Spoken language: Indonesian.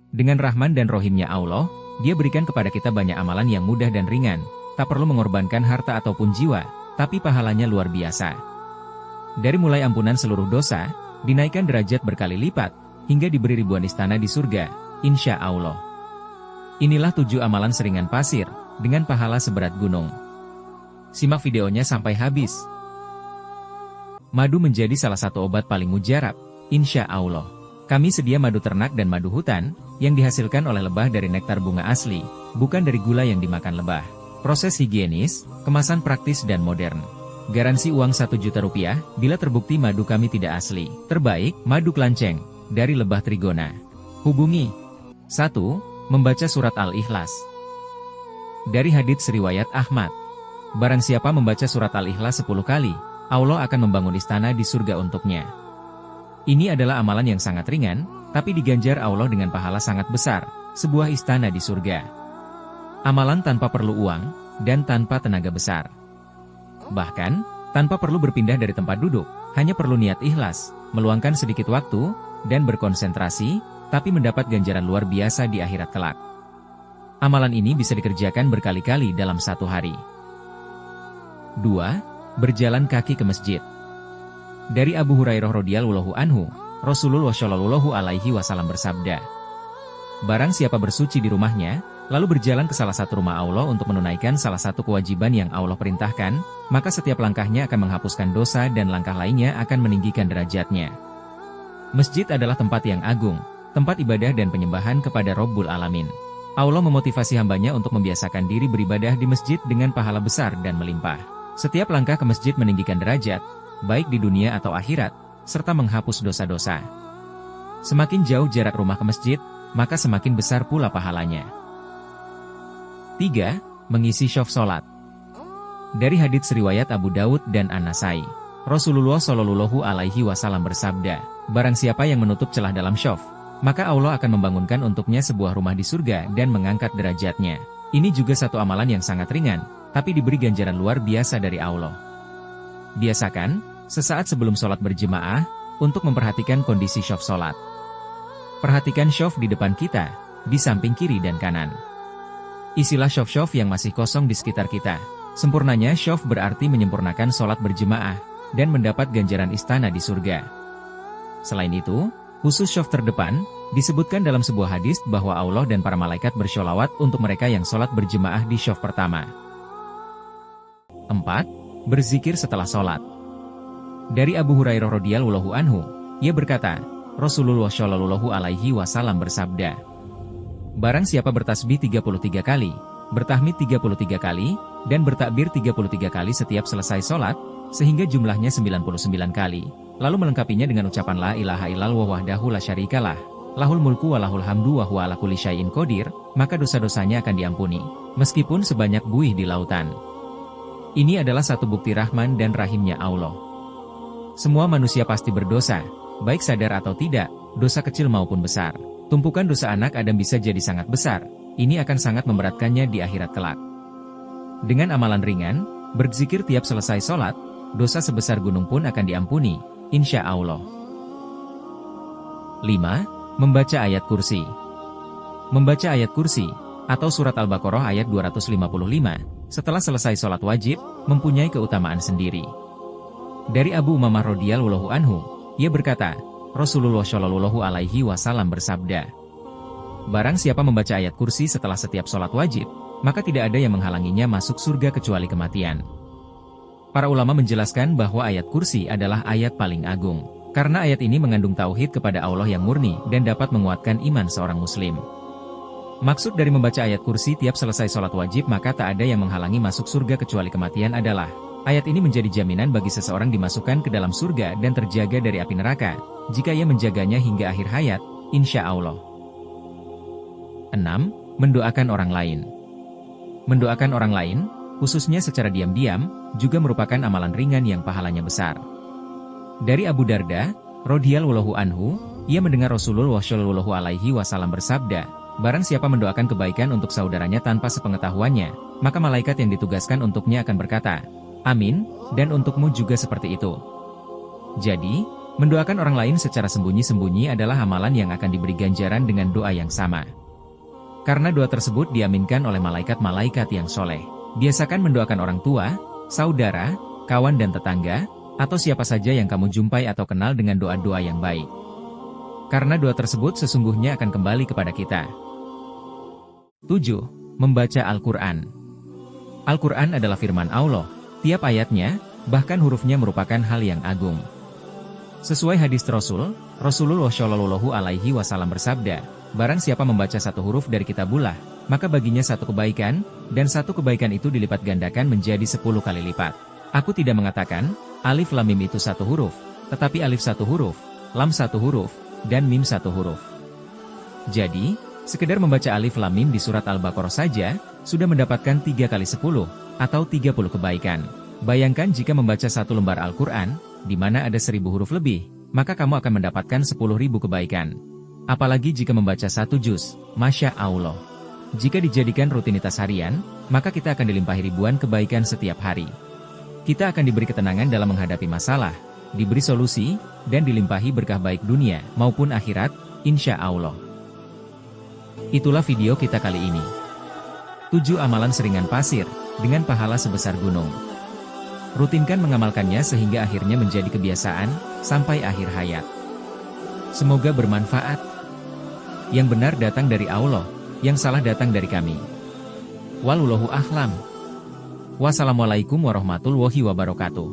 Dengan Rahman dan Rohimnya Allah, Dia berikan kepada kita banyak amalan yang mudah dan ringan, tak perlu mengorbankan harta ataupun jiwa, tapi pahalanya luar biasa. Dari mulai ampunan seluruh dosa, dinaikkan derajat berkali lipat, hingga diberi ribuan istana di surga, insya Allah. Inilah 7 amalan seringan pasir, dengan pahala seberat gunung. Simak videonya sampai habis. Madu menjadi salah satu obat paling mujarab, insya Allah. Kami sedia madu ternak dan madu hutan, yang dihasilkan oleh lebah dari nektar bunga asli, bukan dari gula yang dimakan lebah. Proses higienis, kemasan praktis dan modern. Garansi uang 1 juta rupiah, bila terbukti madu kami tidak asli. Terbaik, madu kelanceng, dari lebah Trigona. Hubungi 1. Membaca surat Al-Ikhlas. Dari hadits riwayat Ahmad. Barang siapa membaca surat Al-Ikhlas 10 kali, Allah akan membangun istana di surga untuknya. Ini adalah amalan yang sangat ringan, tapi diganjar Allah dengan pahala sangat besar, sebuah istana di surga. Amalan tanpa perlu uang, dan tanpa tenaga besar. Bahkan, tanpa perlu berpindah dari tempat duduk, hanya perlu niat ikhlas, meluangkan sedikit waktu, dan berkonsentrasi, tapi mendapat ganjaran luar biasa di akhirat kelak. Amalan ini bisa dikerjakan berkali-kali dalam satu hari. 2. Berjalan kaki ke masjid. Dari Abu Hurairah radhiyallahu anhu, Rasulullah shallallahu alaihi wasallam bersabda, barang siapa bersuci di rumahnya, lalu berjalan ke salah satu rumah Allah untuk menunaikan salah satu kewajiban yang Allah perintahkan, maka setiap langkahnya akan menghapuskan dosa dan langkah lainnya akan meninggikan derajatnya. Masjid adalah tempat yang agung, tempat ibadah dan penyembahan kepada Rabbul Alamin. Allah memotivasi hambanya untuk membiasakan diri beribadah di masjid dengan pahala besar dan melimpah. Setiap langkah ke masjid meninggikan derajat, baik di dunia atau akhirat, serta menghapus dosa-dosa. Semakin jauh jarak rumah ke masjid, maka semakin besar pula pahalanya. 3. Mengisi syaf sholat. Dari hadits riwayat Abu Daud dan An-Nasai, Rasulullah shallallahu alaihi wasallam bersabda, barang siapa yang menutup celah dalam syaf, maka Allah akan membangunkan untuknya sebuah rumah di surga dan mengangkat derajatnya. Ini juga satu amalan yang sangat ringan, tapi diberi ganjaran luar biasa dari Allah. Biasakan, sesaat sebelum sholat berjemaah, untuk memperhatikan kondisi syaf sholat. Perhatikan syaf di depan kita, di samping kiri dan kanan. Isilah syaf-syaf yang masih kosong di sekitar kita. Sempurnanya syaf berarti menyempurnakan sholat berjemaah, dan mendapat ganjaran istana di surga. Selain itu, khusus syaf terdepan, disebutkan dalam sebuah hadis bahwa Allah dan para malaikat bersholawat untuk mereka yang sholat berjemaah di syaf pertama. 4. Berzikir setelah sholat. Dari Abu Hurairah radhiyallahu anhu, ia berkata, Rasulullah shallallahu alaihi wasallam bersabda, barang siapa bertasbih 33 kali, bertahmid 33 kali, dan bertakbir 33 kali setiap selesai sholat, sehingga jumlahnya 99 kali, lalu melengkapinya dengan ucapan la ilaha illallah wahdahu la syarikalah, lahul mulku wa lahul hamdu wa huwa ala kulli syai'in qadir, maka dosa-dosanya akan diampuni, meskipun sebanyak buih di lautan. Ini adalah satu bukti Rahman dan Rahimnya Allah. Semua manusia pasti berdosa, baik sadar atau tidak, dosa kecil maupun besar. Tumpukan dosa anak Adam bisa jadi sangat besar, ini akan sangat memberatkannya di akhirat kelak. Dengan amalan ringan, berzikir tiap selesai sholat, dosa sebesar gunung pun akan diampuni, insya Allah. 5. Membaca ayat kursi. Membaca ayat kursi, atau surat Al-Baqarah ayat 255, setelah selesai sholat wajib, mempunyai keutamaan sendiri. Dari Abu Umamah radhiyallahu anhu, ia berkata, Rasulullah shallallahu alaihi wasallam bersabda, barang siapa membaca ayat kursi setelah setiap sholat wajib, maka tidak ada yang menghalanginya masuk surga kecuali kematian. Para ulama menjelaskan bahwa ayat kursi adalah ayat paling agung, karena ayat ini mengandung tauhid kepada Allah yang murni dan dapat menguatkan iman seorang muslim. Maksud dari membaca ayat kursi tiap selesai sholat wajib maka tak ada yang menghalangi masuk surga kecuali kematian adalah, ayat ini menjadi jaminan bagi seseorang dimasukkan ke dalam surga dan terjaga dari api neraka, jika ia menjaganya hingga akhir hayat, insya Allah. 6. Mendoakan orang lain. Mendoakan orang lain, khususnya secara diam-diam, juga merupakan amalan ringan yang pahalanya besar. Dari Abu Darda, radhiyallahu anhu, ia mendengar Rasulullah shallallahu alaihi wasallam bersabda, barang siapa mendoakan kebaikan untuk saudaranya tanpa sepengetahuannya, maka malaikat yang ditugaskan untuknya akan berkata, amin, dan untukmu juga seperti itu. Jadi, Mendoakan orang lain secara sembunyi-sembunyi adalah amalan yang akan diberi ganjaran dengan doa yang sama. Karena doa tersebut diaminkan oleh malaikat-malaikat yang soleh. Biasakan mendoakan orang tua, saudara, kawan dan tetangga, atau siapa saja yang kamu jumpai atau kenal dengan doa-doa yang baik. Karena doa tersebut sesungguhnya akan kembali kepada kita. 7. Membaca Al-Quran. Al-Quran adalah firman Allah. Tiap ayatnya, bahkan hurufnya merupakan hal yang agung. Sesuai hadis Rasulullah Shallallahu Alaihi Wasallam bersabda, barang siapa membaca satu huruf dari kitabullah, maka baginya satu kebaikan, dan satu kebaikan itu dilipat gandakan menjadi 10 kali lipat. Aku tidak mengatakan, alif lam mim itu satu huruf, tetapi alif satu huruf, lam satu huruf, dan mim satu huruf. Jadi, sekedar membaca alif lam mim di surat Al-Baqarah saja, sudah mendapatkan 3 kali 10, atau 30 kebaikan. Bayangkan jika membaca satu lembar Al-Quran, di mana ada 1000 huruf lebih, maka kamu akan mendapatkan 10.000 kebaikan. Apalagi jika membaca satu juz, Masya Allah. Jika dijadikan rutinitas harian, maka kita akan dilimpahi ribuan kebaikan setiap hari. Kita akan diberi ketenangan dalam menghadapi masalah, diberi solusi, dan dilimpahi berkah baik dunia maupun akhirat, insya Allah. Itulah video kita kali ini. 7 amalan seringan pasir, dengan pahala sebesar gunung. Rutinkan mengamalkannya sehingga akhirnya menjadi kebiasaan, sampai akhir hayat. Semoga bermanfaat. Yang benar datang dari Allah, yang salah datang dari kami. Wallahu a'lam. Wassalamualaikum warahmatullahi wabarakatuh.